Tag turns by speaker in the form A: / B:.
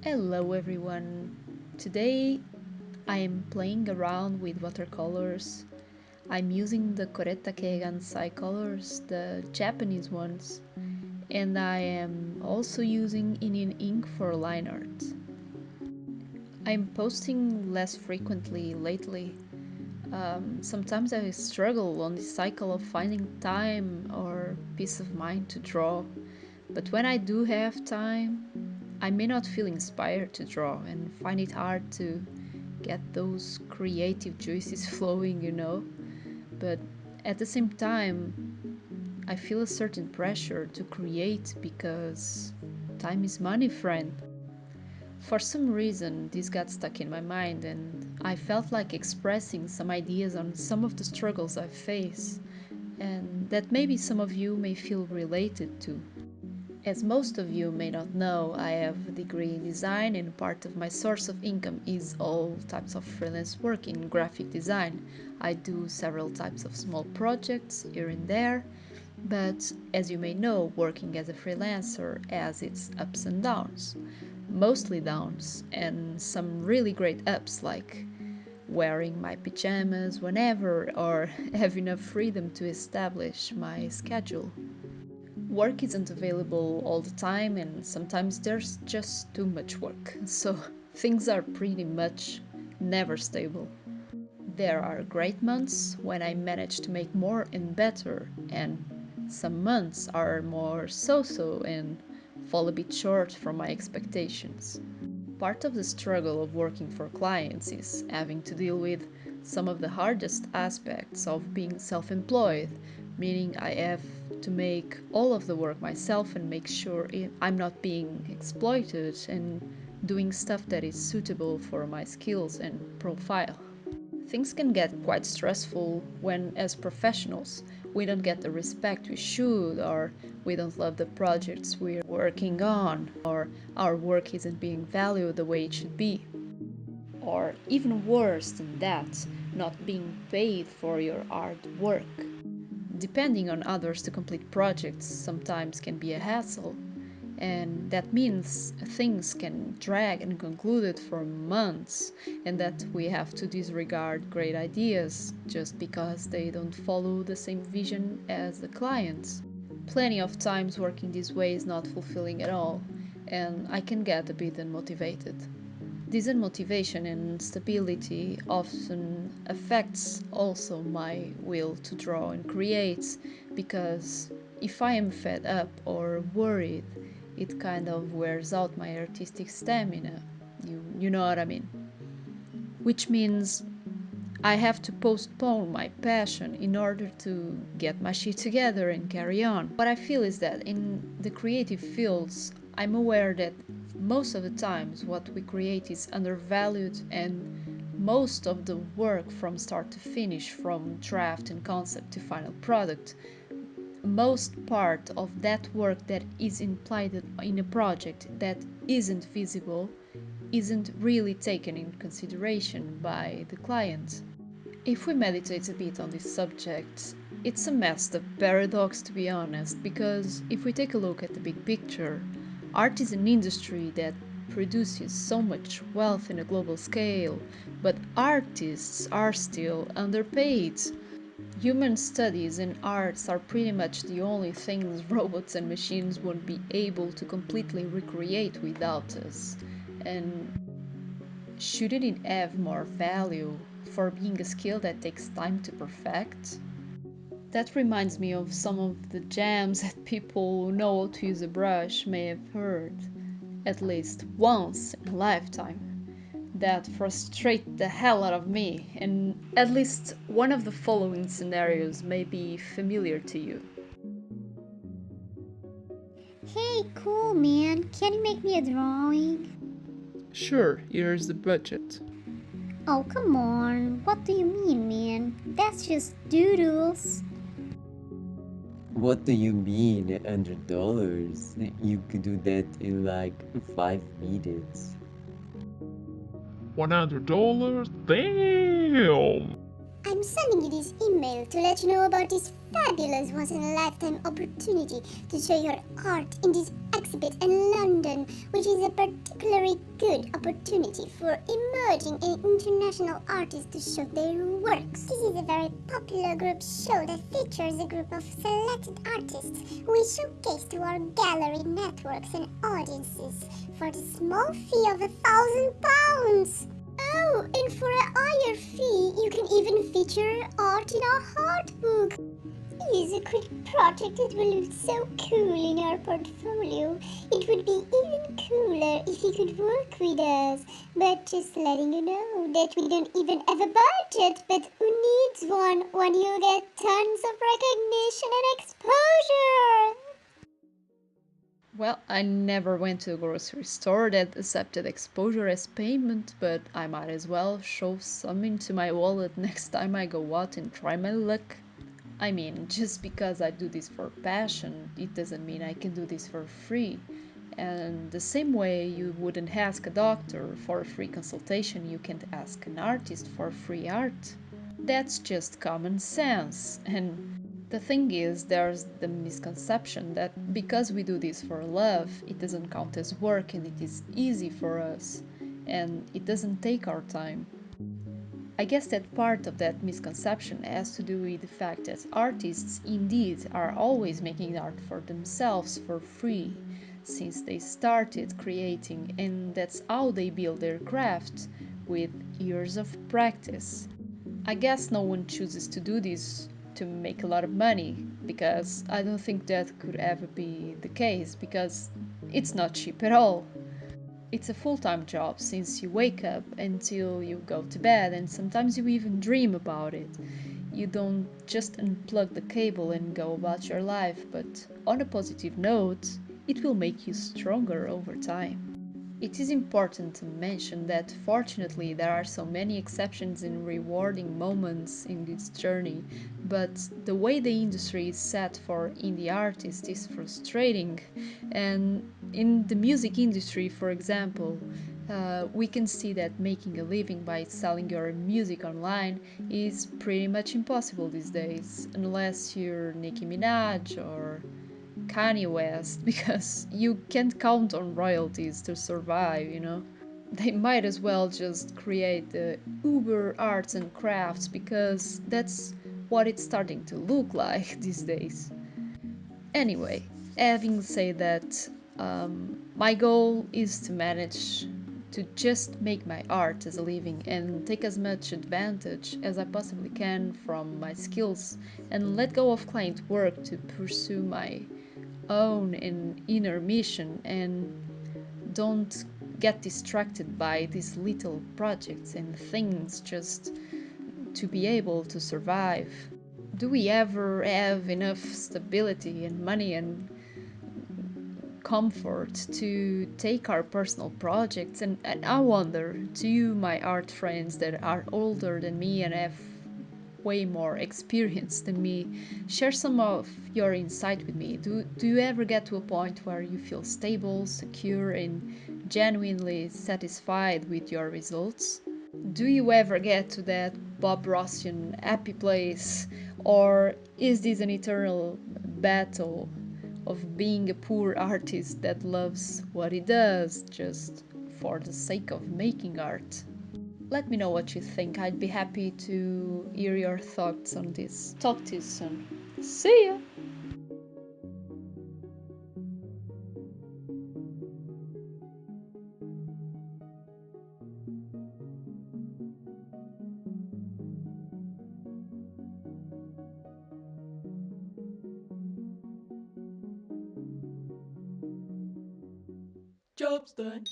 A: Hello everyone! Today I am playing around with watercolors. I'm using the Koreta Keigansai colors, the Japanese ones, and I am also using Indian ink for line art. I'm posting less frequently lately. Sometimes I struggle on the cycle of finding time or peace of mind to draw, but when I do have time, I may not feel inspired to draw and find it hard to get those creative juices flowing. But at the same time, I feel a certain pressure to create because time is money, friend. For some reason, this got stuck in my mind, and I felt like expressing some ideas on some of the struggles I face, and that maybe some of you may feel related to. As most of you may not know, I have a degree in design, and part of my source of income is all types of freelance work in graphic design. I do several types of small projects here and there, but as you may know, working as a freelancer has its ups and downs. Mostly downs, and some really great ups, like wearing my pajamas whenever or have enough freedom to establish my schedule. Work isn't available all the time, and sometimes there's just too much work, so things are pretty much never stable. There are great months when I manage to make more and better, and some months are more so so and fall a bit short from my expectations. Part of the struggle of working for clients is having to deal with some of the hardest aspects of being self employed, meaning I have to make all of the work myself and make sure I'm not being exploited and doing stuff that is suitable for my skills and profile. Things can get quite stressful when, as professionals, we don't get the respect we should, or we don't love the projects we're working on, or our work isn't being valued the way it should be. Or even worse than that, not being paid for your hard work. Depending on others to complete projects sometimes can be a hassle, and that means things can drag unconcluded for months, and that we have to disregard great ideas just because they don't follow the same vision as the clients. Plenty of times working this way is not fulfilling at all, and I can get a bit unmotivated. This unmotivation and instability often affects also my will to draw and create, because if I am fed up or worried, it kind of wears out my artistic stamina. You know what I mean? Which means I have to postpone my passion in order to get my shit together and carry on. What I feel is that in the creative fields, I'm aware that most of the times what we create is undervalued, and most of the work from start to finish, from draft and concept to final product, most part of that work that is implied in a project that isn't visible isn't really taken in consideration by the client. If we meditate a bit on this subject, it's a messed up paradox, to be honest, because if we take a look at the big picture, art is an industry that produces so much wealth in a global scale, but artists are still underpaid. Human studies and arts are pretty much the only things robots and machines won't be able to completely recreate without us. And shouldn't it have more value for being a skill that takes time to perfect? That reminds me of some of the jams that people who know how to use a brush may have heard at least once in a lifetime that frustrate the hell out of me, and at least one of the following scenarios may be familiar to you.
B: Hey, cool man, can you make me a drawing?
C: Sure, here's the budget.
B: Oh, come on, what do you mean, man? That's just doodles.
D: What do you mean, $100? You could do that in like 5 minutes.
C: $100? Damn!
B: I'm sending you this email to let you know about this fabulous once in a lifetime opportunity to show your art in this exhibit in London, which is a particularly good opportunity for emerging and international artists to show their works. This is a very popular group show that features a group of selected artists who we showcase to our gallery networks and audiences for the small fee of £1,000. Oh, and for a higher fee, you can even feature art in our art book. It is a quick project that will look so cool in our portfolio. It would be even cooler if you could work with us. But just letting you know that we don't even have a budget, but who needs one when you get tons of recognition and exposure?
A: Well, I never went to a grocery store that accepted exposure as payment, but I might as well shove some into my wallet next time I go out and try my luck. I mean, just because I do this for passion, it doesn't mean I can do this for free. And the same way you wouldn't ask a doctor for a free consultation, you can't ask an artist for free art. That's just common sense. And the thing is, there's the misconception that because we do this for love, it doesn't count as work and it is easy for us and it doesn't take our time. I guess that part of that misconception has to do with the fact that artists indeed are always making art for themselves for free since they started creating, and that's how they build their craft with years of practice. I guess no one chooses to do this to make a lot of money because I don't think that could ever be the case because it's not cheap at all. It's a full time job since you wake up until you go to bed, and sometimes you even dream about it. You don't just unplug the cable and go about your life, but on a positive note, it will make you stronger over time. It is important to mention that fortunately there are so many exceptions and rewarding moments in this journey, but the way the industry is set for indie artists is frustrating. And in the music industry, for example, we can see that making a living by selling your music online is pretty much impossible these days, unless you're Nicki Minaj or Kanye West, because you can't count on royalties to survive. They might as well just create the Uber arts and crafts because that's what it's starting to look like these days. Anyway, having said that, my goal is to manage to just make my art as a living and take as much advantage as I possibly can from my skills and let go of client work to pursue my own and inner mission and don't get distracted by these little projects and things just to be able to survive. Do we ever have enough stability and money and comfort to take our personal projects? And I wonder, to you, my art friends that are older than me and have way more experience than me, share some of your insight with me. Do you ever get to a point where you feel stable, secure, and genuinely satisfied with your results? Do you ever get to that Bob Rossian happy place, or is this an eternal battle of being a poor artist that loves what he does just for the sake of making art? Let me know what you think. I'd be happy to hear your thoughts on this. Talk to you soon. See ya!
C: Job's done.